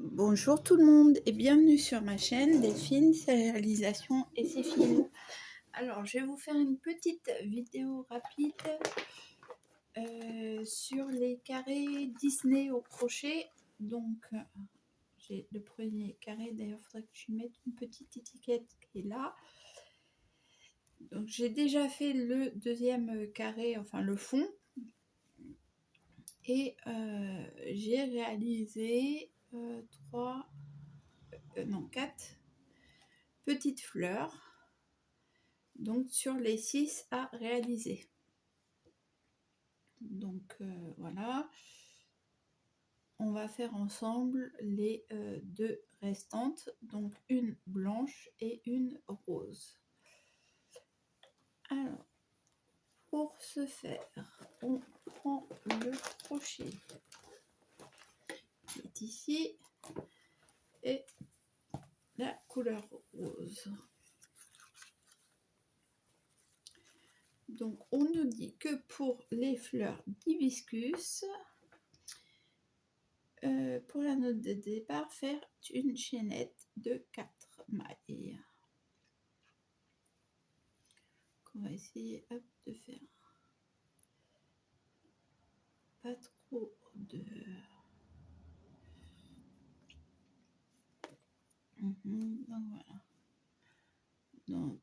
Bonjour tout le monde et bienvenue sur ma chaîne Delphine, ses réalisations et ses films. Alors je vais vous faire une petite vidéo rapide sur les carrés Disney au crochet. Donc j'ai le premier carré, d'ailleurs il faudrait que je mette une petite étiquette qui est là. Donc j'ai déjà fait le deuxième carré, enfin le fond. Et j'ai réalisé 4 petites fleurs, donc sur les 6 à réaliser. Donc voilà, on va faire ensemble les 2 restantes, donc une blanche et une rose. Alors, pour ce faire, on prend le crochet qui est ici et la couleur rose. Donc on nous dit que pour les fleurs d'hibiscus, pour la note de départ, faire une chaînette de 4 mailles. On va essayer de faire pas trop de... Donc voilà. Donc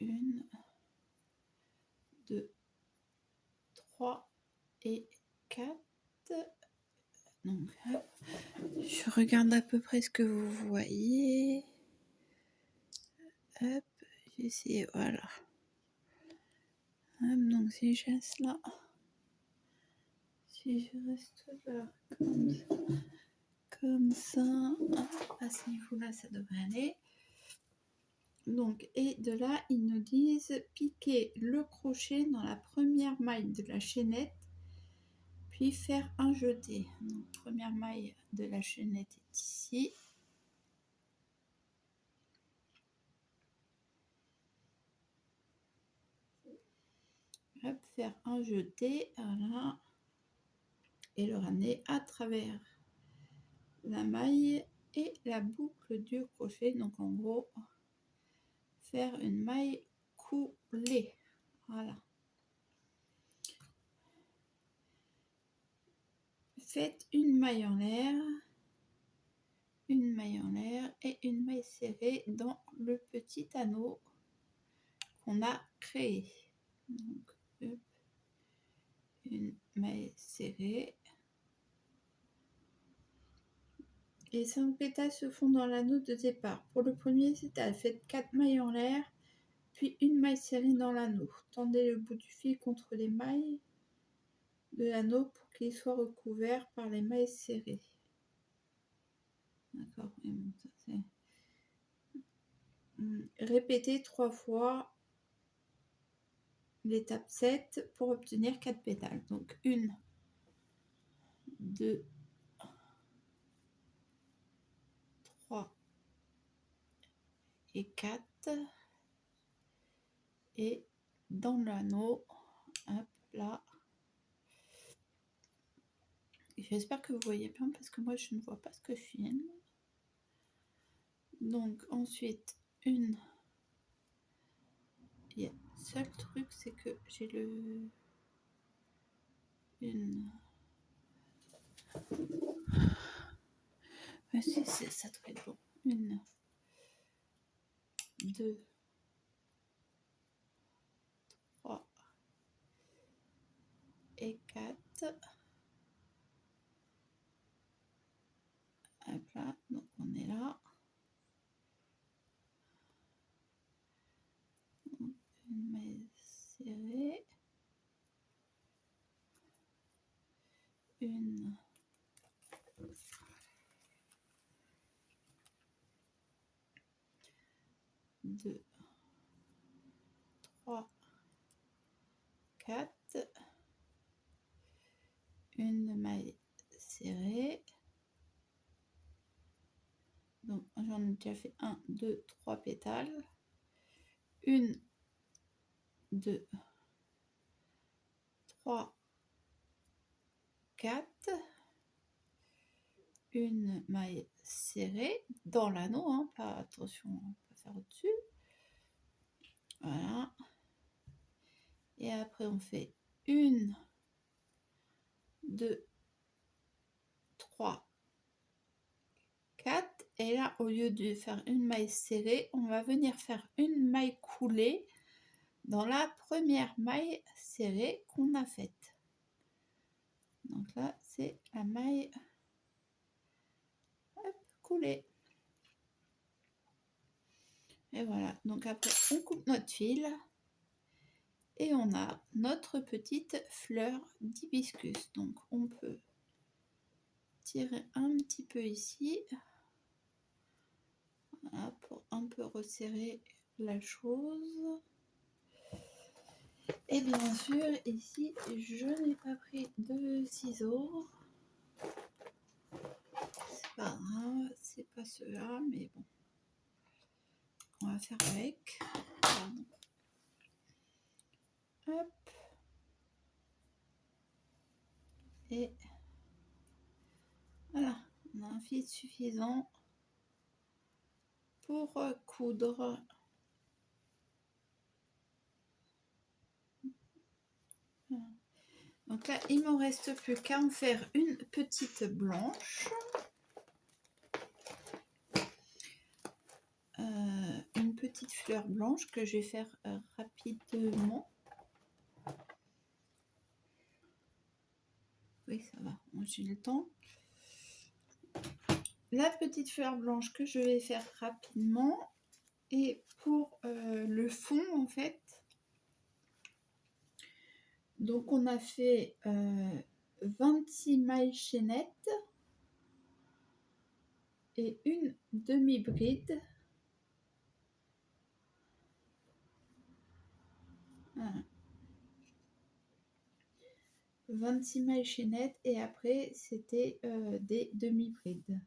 1, 2, 3 et 4. Donc je regarde à peu près ce que vous voyez. Hop, j'essaie, voilà. Hop, donc si je reste là, si je reste là comme ça, à ce niveau-là, ça devrait aller. Donc, et de là, ils nous disent piquer le crochet dans la première maille de la chaînette, puis faire un jeté. Donc, première maille de la chaînette est ici. Hop, faire un jeté, voilà, et le ramener à travers la maille et la boucle du crochet. Donc, en gros, faire une maille coulée, voilà. Faites une maille en l'air, une maille en l'air et une maille serrée dans le petit anneau qu'on a créé. Donc, hop, une maille serrée. Les 5 pétales se font dans l'anneau de départ. Pour le premier pétale, faites 4 mailles en l'air, puis une maille serrée dans l'anneau. Tendez le bout du fil contre les mailles de l'anneau pour qu'il soit recouvert par les mailles serrées. D'accord, répétez 3 fois l'étape 7 pour obtenir 4 pétales. Donc 1, 2, 3 et 4. Et dans l'anneau, hop là. J'espère que vous voyez bien parce que moi je ne vois pas ce que je filme. Donc ensuite, le seul truc c'est que j'ai le... Si, ça doit être bon. 1, 2, 3 et 4. Hop là, donc on est là. Une maille serrée. Une. 2, 3, 4. Une maille serrée. Donc j'en ai déjà fait 1, 2, 3 pétales. 1, 2, 3, 4. une maille serrée dans l'anneau, hein, pas attention, pas faire au-dessus. Voilà. Et après on fait 1, 2, 3, 4. Et là, au lieu de faire une maille serrée, on va venir faire une maille coulée dans la première maille serrée qu'on a faite. Donc là, c'est la maille coulée. Et voilà, donc après on coupe notre fil et on a notre petite fleur d'hibiscus. Donc on peut tirer un petit peu ici, voilà, pour un peu resserrer la chose. Et bien sûr, ici, je n'ai pas pris de ciseaux. C'est pas grave, c'est pas ceux-là, mais bon. On va faire avec. Pardon. Hop. Et voilà, on a un fil suffisant pour coudre. Voilà. Donc là, il ne me reste plus qu'à en faire une petite blanche. Une petite fleur blanche que je vais faire rapidement. Oui, ça va, j'ai le temps. La petite fleur blanche que je vais faire rapidement. Et pour le fond, en fait, donc on a fait 26 mailles chaînettes et une demi-bride. Voilà. 26 mailles chaînettes et après c'était des demi-brides.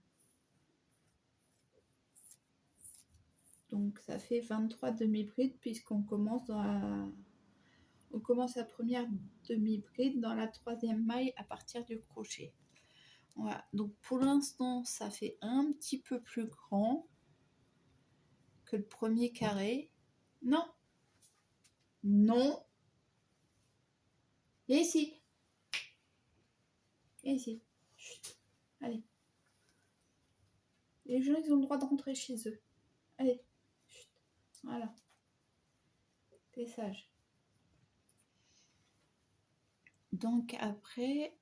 Donc ça fait 23 demi-brides puisqu'on commence on commence la première demi-bride dans la troisième maille à partir du crochet. Voilà, donc pour l'instant ça fait un petit peu plus grand que le premier carré. Non, non, et ici, et ici. Chut. Allez, les gens ils ont le droit de rentrer chez eux. Allez, chut. Voilà, t'es sage. Donc après,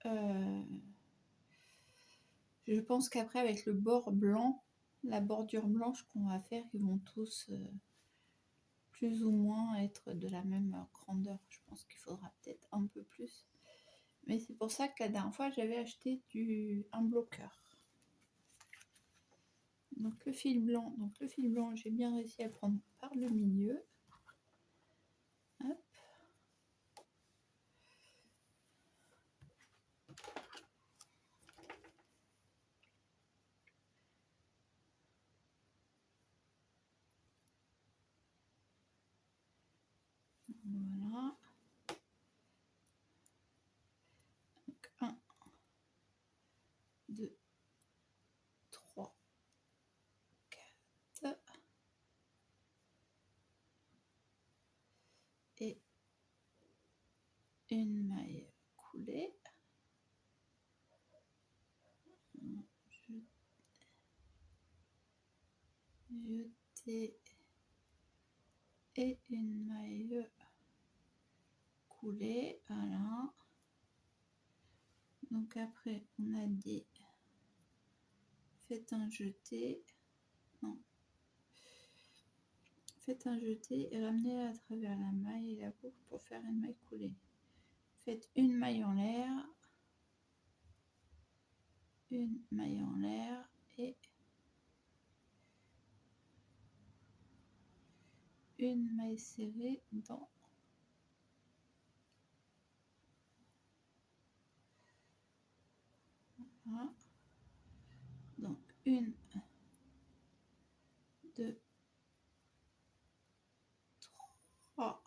je pense qu'après avec le bord blanc, la bordure blanche qu'on va faire, ils vont tous plus ou moins être de la même grandeur. Je pense qu'il faudra peut-être un peu plus. Mais c'est pour ça que la dernière fois, j'avais acheté un bloqueur. Donc le fil blanc, j'ai bien réussi à le prendre par le milieu. Hop. Voilà. Donc 1, 2, 3, 4. Et une maille coulée. Jeter et une maille coulée. Voilà. Donc après, on a dit faites un jeté. Non. Faites un jeté et ramenez à travers la maille et la boucle pour faire une maille coulée. Faites une maille en l'air, une maille en l'air et une maille serrée dans voilà. Donc 1, 2, 3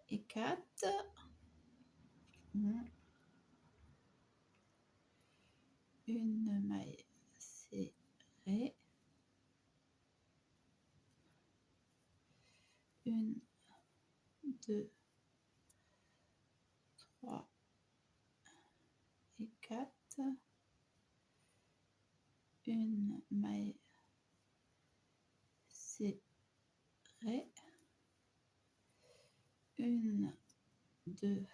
et 4. Une 2, 3 et 4. Une maille serrée. 1, 2,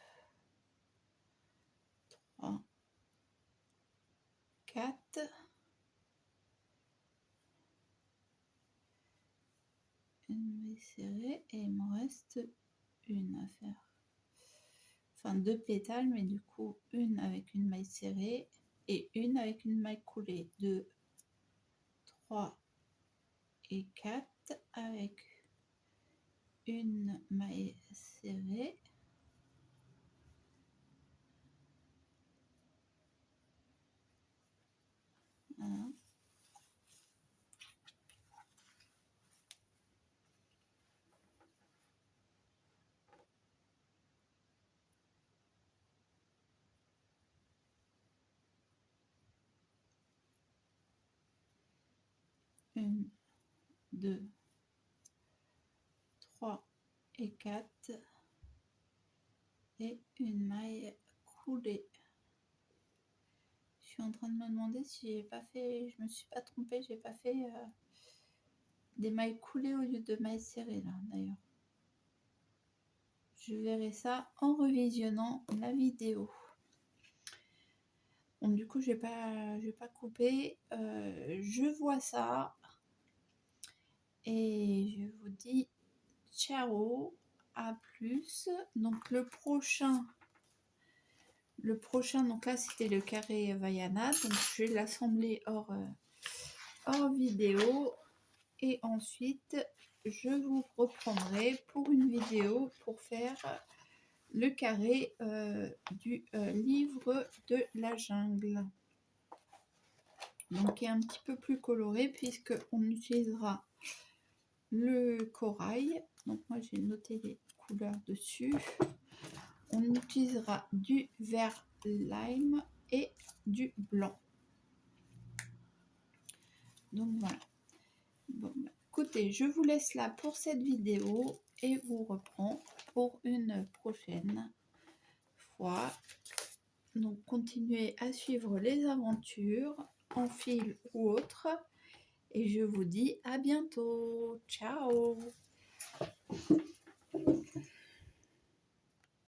3, 4. Une maille serrée et il me reste une à faire. Enfin 2 pétales, mais du coup une avec une maille serrée et une avec une maille coulée. 2, 3 et 4 avec une maille serrée. Voilà. Une, 2, 3 et 4 et une maille coulée. Je suis en train de me demander si j'ai pas fait, je me suis pas trompée, j'ai pas fait des mailles coulées au lieu de mailles serrées là d'ailleurs. Je verrai ça en revisionnant la vidéo. Bon, du coup, je vais pas couper. Je vois ça et je vous dis ciao, à plus. Donc le prochain, donc là c'était le carré Vaiana, donc je vais l'assembler hors vidéo et ensuite je vous reprendrai pour une vidéo pour faire le carré du livre de la jungle, donc qui est un petit peu plus coloré puisque on utilisera le corail. Donc moi j'ai noté les couleurs dessus. On utilisera du vert lime et du blanc. Donc voilà. Bon, écoutez, je vous laisse là pour cette vidéo et vous reprends pour une prochaine fois. Donc continuez à suivre les aventures en fil ou autre. Et je vous dis à bientôt. Ciao!